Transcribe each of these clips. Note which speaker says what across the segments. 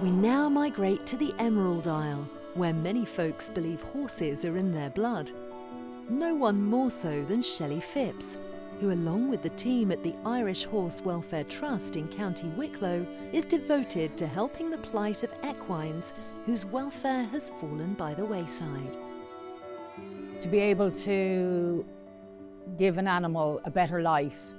Speaker 1: We now migrate to the Emerald Isle, where many folks believe horses are in their blood. No one more so than Shelley Phipps, who along with the team at the Irish Horse Welfare Trust in County Wicklow is devoted to helping the plight of equines whose welfare has fallen by the wayside.
Speaker 2: To be able to give an animal a better life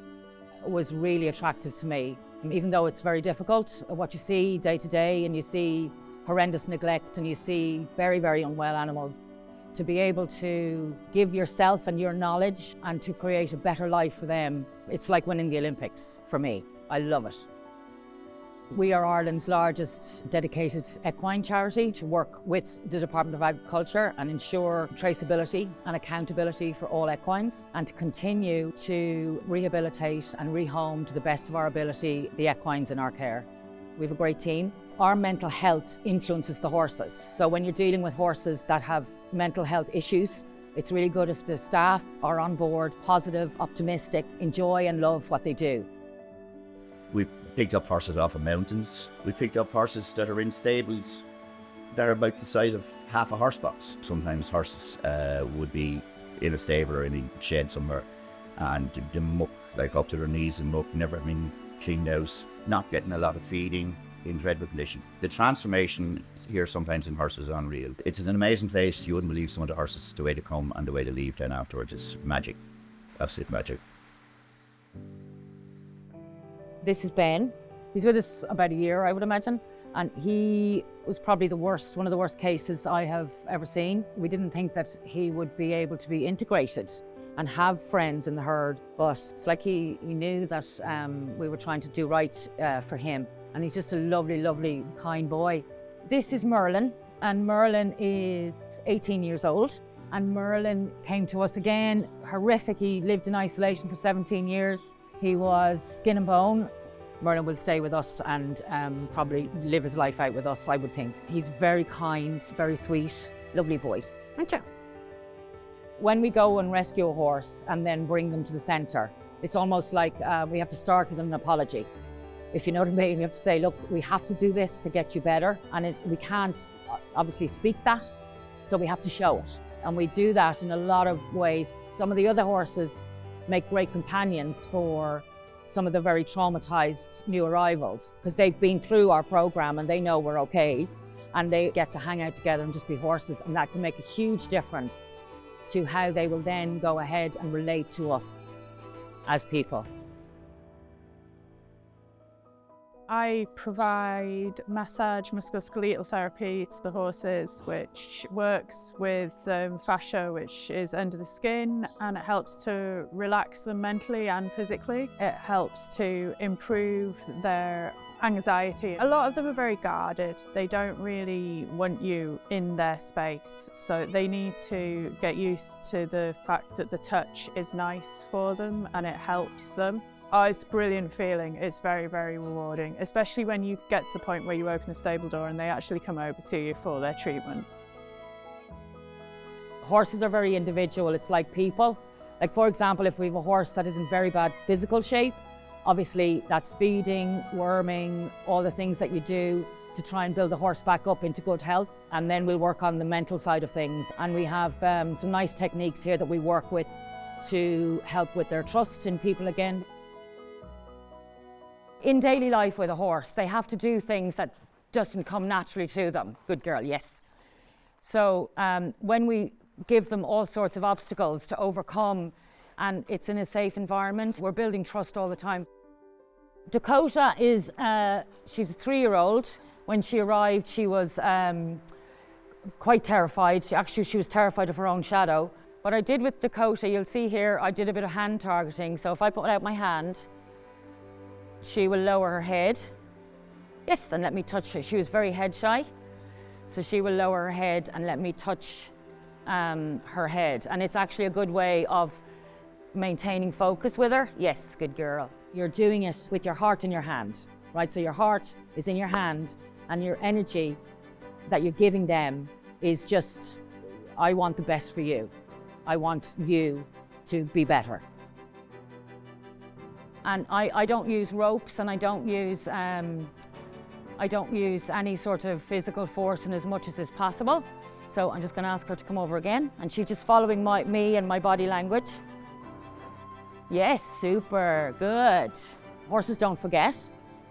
Speaker 2: was really attractive to me. Even though it's very difficult, what you see day to day, and you see horrendous neglect, and you see very, very unwell animals, to be able to give yourself and your knowledge and to create a better life for them, it's like winning the Olympics for me. I love it. We are Ireland's largest dedicated equine charity to work with the Department of Agriculture and ensure traceability and accountability for all equines, and to continue to rehabilitate and rehome to the best of our ability the equines in our care. We have a great team. Our mental health influences the horses. So when you're dealing with horses that have mental health issues, it's really good if the staff are on board, positive, optimistic, enjoy and love what they do.
Speaker 3: We picked up horses off of mountains. We picked up horses that are in stables that are about the size of half a horse box. Sometimes horses would be in a stable or in a shed somewhere, and the muck, like up to their knees in muck, never been cleaned out, not getting a lot of feeding, in dreadful condition. The transformation here sometimes in horses is unreal. It's an amazing place. You wouldn't believe some of the horses, the way they come and the way they leave then afterwards is magic, absolute magic.
Speaker 2: This is Ben. He's with us about a year, I would imagine. And he was probably one of the worst cases I have ever seen. We didn't think that he would be able to be integrated and have friends in the herd, but it's like he knew that we were trying to do right for him. And he's just a lovely, lovely, kind boy. This is Merlin, and Merlin is 18 years old. And Merlin came to us again, horrific. He lived in isolation for 17 years. He was skin and bone. Merlin will stay with us and probably live his life out with us, I would think. He's very kind, very sweet, lovely boy, aren't you? When we go and rescue a horse and then bring them to the centre, it's almost like we have to start with an apology. If you know what I mean, we have to say, look, we have to do this to get you better, and we can't obviously speak that, so we have to show it. And we do that in a lot of ways. Some of the other horses make great companions for some of the very traumatized new arrivals, because they've been through our program and they know we're okay, and they get to hang out together and just be horses, and that can make a huge difference to how they will then go ahead and relate to us as people.
Speaker 4: I provide massage musculoskeletal therapy to the horses, which works with fascia, which is under the skin, and it helps to relax them mentally and physically. It helps to improve their anxiety. A lot of them are very guarded. They don't really want you in their space, so they need to get used to the fact that the touch is nice for them and it helps them. Oh, it's a brilliant feeling. It's very, very rewarding, especially when you get to the point where you open the stable door and they actually come over to you for their treatment.
Speaker 2: Horses are very individual. It's like people. Like, for example, if we have a horse that is in very bad physical shape, obviously that's feeding, worming, all the things that you do to try and build the horse back up into good health. And then we'll work on the mental side of things. And we have some nice techniques here that we work with to help with their trust in people again. In daily life with a horse, they have to do things that doesn't come naturally to them. Good girl, yes. So when we give them all sorts of obstacles to overcome, and it's in a safe environment, we're building trust all the time. Dakota is, she's a 3-year-old. When she arrived, she was quite terrified. She was terrified of her own shadow. What I did with Dakota, you'll see here, I did a bit of hand targeting. So if I put out my hand, she will lower her head. Yes, and let me touch her. She was very head shy. So she will lower her head and let me touch her head. And it's actually a good way of maintaining focus with her. Yes, good girl. You're doing it with your heart in your hand, right? So your heart is in your hand and your energy that you're giving them is just, I want the best for you. I want you to be better. And I don't use ropes and I don't use I don't use any sort of physical force in as much as is possible. So I'm just going to ask her to come over again, and she's just following me and my body language. Yes, super, good. Horses don't forget,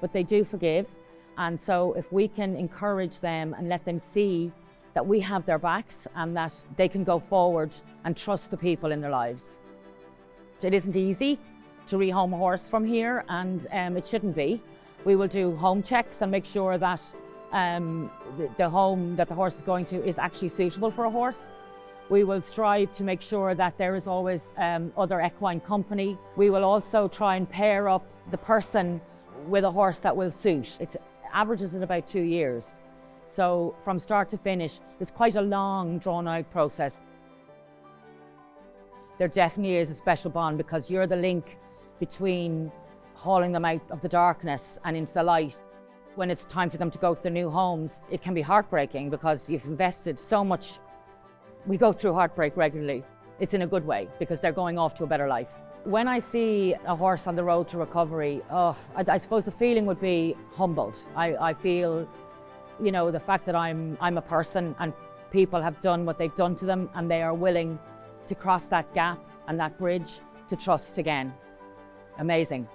Speaker 2: but they do forgive. And so if we can encourage them and let them see that we have their backs and that they can go forward and trust the people in their lives. It isn't easy to rehome a horse from here, and it shouldn't be. We will do home checks and make sure that the home that the horse is going to is actually suitable for a horse. We will strive to make sure that there is always other equine company. We will also try and pair up the person with a horse that will suit. It averages at about 2 years. So from start to finish, it's quite a long, drawn-out process. There definitely is a special bond because you're the link between hauling them out of the darkness and into the light. When it's time for them to go to their new homes, it can be heartbreaking because you've invested so much. We go through heartbreak regularly. It's in a good way because they're going off to a better life. When I see a horse on the road to recovery, I suppose the feeling would be humbled. I feel, you know, the fact that I'm a person and people have done what they've done to them and they are willing to cross that gap and that bridge to trust again. Amazing.